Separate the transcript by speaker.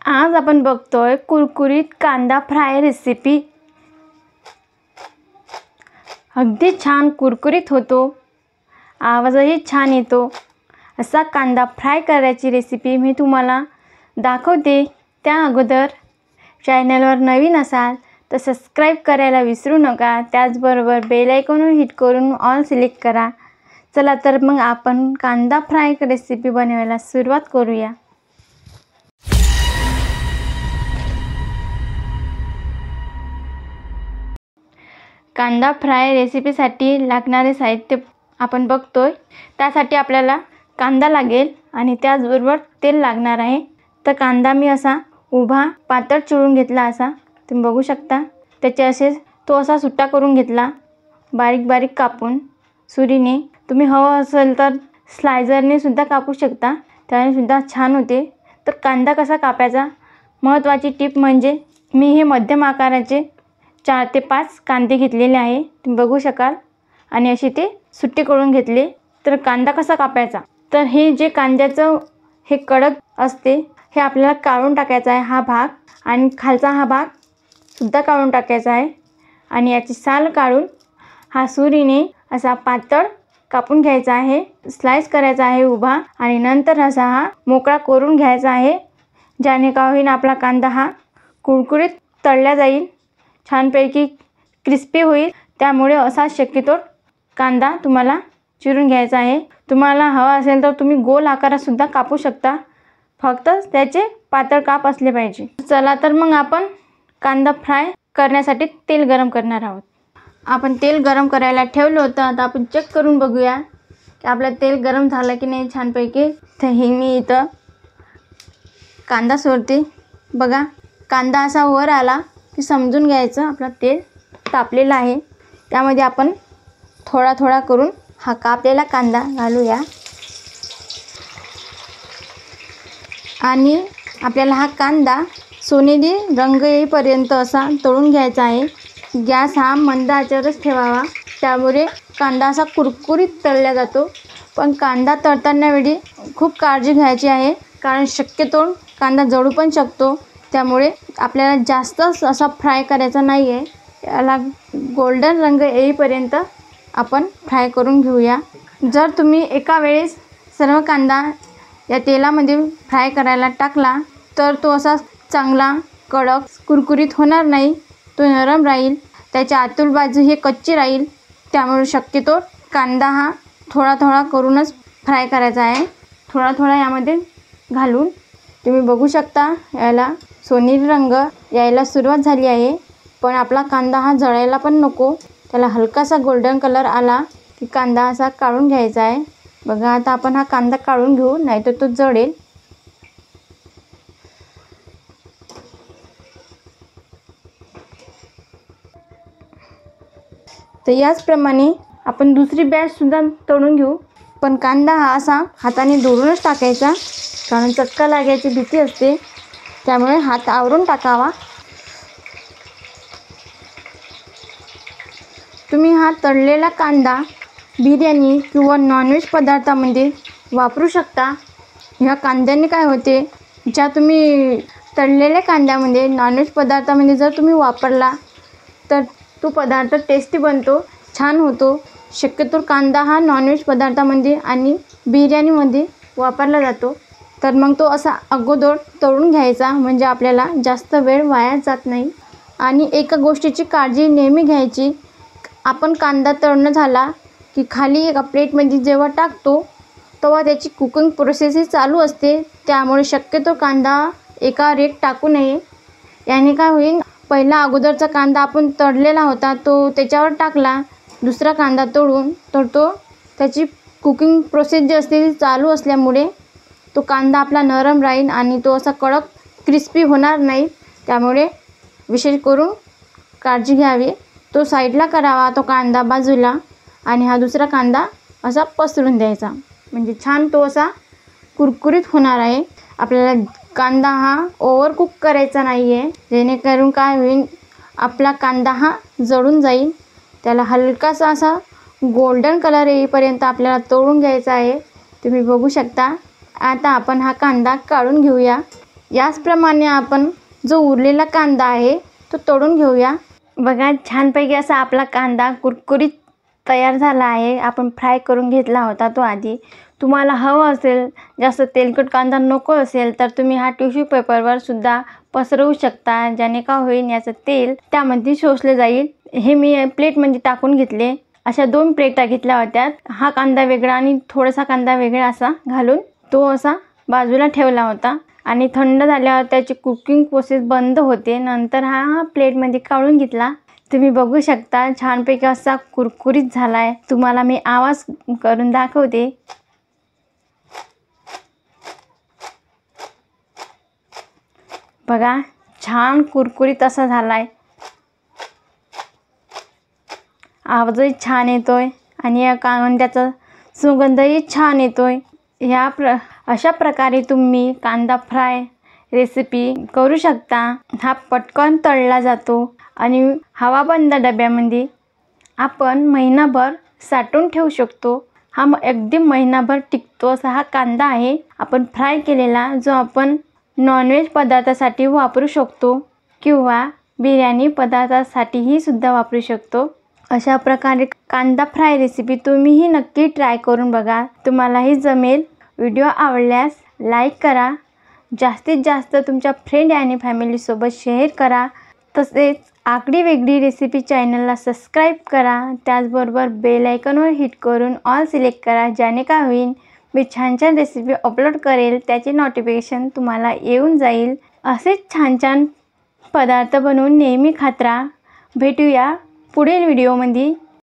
Speaker 1: आज आपण बघतोय कुरकुरीत कांदा फ्राय रेसिपी। अगदी छान कुरकुरीत होतो, आवाजही छान येतो असा कांदा फ्राय करायची रेसिपी मी तुम्हाला दाखवते। त्या अगोदर चॅनलवर नवीन असाल तर सबस्क्राइब करायला विसरू नका। त्याचबरोबर बेल आयकॉन हिट करून ऑल सिलेक्ट करा। चला तर मग आपण कांदा फ्राय रेसिपी बनवायला सुरुवात करूया। कांदा फ्राय रेसिपीसाठी लागणारे साहित्य आपण बघतोय। त्यासाठी आपल्याला कांदा लागेल आणि त्याचबरोबर तेल लागणार आहे। तर कांदा मी असा उभा पातळ चिरून घेतला, असा तुम्ही बघू शकता। त्याचे असा सुट्टा करून घेतला, बारीक बारीक कापून सुरीने। तुम्ही हवं असेल तर स्लायझरने सुद्धा कापू शकता, त्याने सुद्धा छान होते। तर कांदा कसा कापायचा, महत्त्वाची टिप म्हणजे मी हे मध्यम आकाराचे 4 ते 5 कांदे घेतलेले आहे, तुम्ही बघू शकाल। आणि असे ते सुट्टे करून घेतले। तर कांदा कसा कापायचा, तर हे जे कांद्याचं हे कडक असते हे आपल्याला काढून टाकायचा आहे, हा भाग। आणि खालचा हा भाग सुद्धा काढून टाकायचा आहे। आणि याची साल काढून हा सुरीने असा पातळ कापून घ्यायचा आहे, स्लाइस करायचा आहे उभा। आणि नंतर असा हा मोकळा करून घ्यायचा आहे, ज्याने का होईन आपला कांदा हा कुरकुरीत तळला जाईल, छानपैकी क्रिस्पी होईल। त्यामुळे असा शक्यतो कांदा तुम्हाला चिरून घ्यायचा आहे। तुम्हाला हवा असेल तर तुम्ही गोल आकारात सुद्धा कापू शकता, फक्त त्याचे पातळ काप असले पाहिजे। चला तर मग आपण कांदा फ्राय करण्यासाठी तेल गरम करणार आहोत। आपण तेल गरम करायला ठेवलं होतं, आता आपण चेक करून बघूया की आपलं तेल गरम झालं की नाही छानपैकी। तर हे मी इथं कांदा सोडते, बघा कांदा असा वर आला की समजून घ्यायचं आपलं तेल तापलेलं आहे। त्यामध्ये आपण थोडा थोडा करून हा कापलेला कांदा घालूया। आणि आपल्याला हा कांदा सोनेरी रंग येईपर्यंत असा तळून घ्यायचा आहे। गॅस हा मंद आचेवरच ठेवावा, त्यामुळे कांदा असा कुरकुरीत तळला जातो। पण कांदा तळताना वेळी खूप काळजी घ्यायची आहे, कारण शक्यतो कांदा जळू पण शकतो। त्यामुळे आपल्याला जास्त असा फ्राय करायचा नाही आहे, याला गोल्डन रंग येईपर्यंत आपण फ्राय करून घेऊया। जर तुम्ही एका वेळेस सर्व कांदा या तेलामध्ये फ्राय करायला टाकला तर तो असा चांगला कडक कुरकुरीत होणार नाही, तो नरम राहील, त्याच्या आतून बाजू हे कच्ची राहील। त्यामुळे शक्यतो कांदा हा थोडा थोडा करूनच फ्राय करायचा आहे, थोडा थोडा यामध्ये घालून। तुम्ही बघू शकता याला सोनेरी रंग यायला सुरुवात झाली आहे, पण आपला कांदा हा जळायला पण नको। त्याला हलकासा गोल्डन कलर आला की कांदा असा काढून घ्यायचा आहे। बघा आता आपण हा कांदा काढून घेऊ, नाहीतर तो जळेल। तर याचप्रमाणे आपण दुसरी बॅच सुद्धा तळून घेऊ। पण कांदा हा असा हाताने धरूनच टाकायचा, कारण चटका लागायची भीती असते, त्यामुळे हात आवरून टाकावा। तुम्ही हा तळलेला कांदा बिर्याणी किंवा नॉनव्हेज पदार्थामध्ये वापरू शकता। ह्या कांद्याने काय होते, ज्या तुम्ही तळलेल्या कांद्यामध्ये नॉनव्हेज पदार्थामध्ये जर तुम्ही वापरला तर तो पदार्थ टेस्टी बनतो, छान होतो। शक्यतो कांदा हा नॉनव्हेज पदार्थामध्ये आणि बिर्याणीमध्ये वापरला जातो। तर मग तो असा अगोदर तळून घ्यायचा, म्हणजे आपल्याला जास्त वेळ वाया जात नाही। आणि एका गोष्टीची काळजी नेहमी घ्यायची, आपण कांदा तळणं झाला की खाली एका प्लेटमध्ये जेव्हा टाकतो तेव्हा त्याची कुकिंग प्रोसेस ही चालू असते। त्यामुळे शक्यतो कांदा एका रेट टाकू नये, याने काय होईल, पहिला अगोदरचा कांदा आपण तळलेला होता तो त्याच्यावर टाकला दुसरा कांदा तळून, तर तो त्याची कुकिंग प्रोसेस जी असते ती चालू असल्यामुळे तो कांदा आपला नरम राहील आणि तो असा कडक क्रिस्पी होणार नाही। त्यामुळे विशेष करून काळजी घ्यावी, तो साईडला करावा तो कांदा बाजूला, आणि हा दुसरा कांदा असा पसरून द्यायचा, म्हणजे छान तो असा कुरकुरीत होणार आहे। आपल्याला कांदा हा ओव्हर कुक करायचा नाही आहे, जेणेकरून काय होईल, आपला कांदा हा जळून जाईल। त्याला हलकासा असा गोल्डन कलर येईपर्यंत आपल्याला तळून घ्यायचा आहे, तुम्ही बघू शकता। आता आपण हा कांदा काढून घेऊया। याचप्रमाणे आपण जो उरलेला कांदा आहे तो तळून घेऊया। बघा छानपैकी असा आपला कांदा कुरकुरीत तयार झाला आहे। आपण फ्राय करून घेतला होता तो आधी। तुम्हाला हवं असेल जास्त तेलकट कांदा नको असेल तर तुम्ही हा टिश्यू पेपरवर सुद्धा पसरवू शकता, ज्याने का होईल याचं तेल त्यामध्ये शोषले जाईल। हे मी प्लेटमध्ये टाकून घेतले। अशा 2 प्लेटा घेतल्या होत्या। हा कांदा वेगळा आणि थोडासा कांदा वेगळा असा घालून तो असा बाजूला ठेवला होता आणि थंड झाल्यावर त्याची कुकिंग प्रोसेस बंद होते। नंतर हा प्लेटमध्ये काढून घेतला। तुम्ही बघू शकता छानपैकी असा कुरकुरीत झालाय। तुम्हाला मी आवाज करून दाखवते। बघा छान कुरकुरीत असा झालाय। आवाजही छान येतोय आणि या कांद्याचा सुगंधही छान येतोय। अशा प्रकारे तुम्ही कांदा फ्राय रेसिपी करू शकता। हा पटकन तळला जातो आणि हवाबंद डब्यामध्ये आपण महिनाभर साठवून ठेवू शकतो। हा अगदी महिनाभर टिकतो असा हा कांदा आहे। आपण फ्राय केलेला जो आपण नॉनव्हेज पदार्थासाठी वापरू शकतो किंवा बिर्याणी पदार्थासाठीही सुद्धा वापरू शकतो। अशा प्रकारे कांदा फ्राय रेसिपी तुम्हीही नक्की ट्राय करून बघा, तुम्हालाही जमेल। व्हिडिओ आवडल्यास लाईक करा, जास्तीत जास्त तुमच्या फ्रेंड आणि फॅमिलीसोबत शेअर करा। तसेच आगळी वेगळी रेसिपी चॅनलला सबस्क्राईब करा। त्याचबरोबर बेल आयकॉनवर हिट करून ऑल सिलेक्ट करा, ज्याने का होईल मी छान छान रेसिपी अपलोड करेल त्याचे नोटिफिकेशन तुम्हाला येऊन जाईल। असेच छान छान पदार्थ बनवून नेहमी खात राहा। भेटूया पुढील व्हिडिओमध्ये।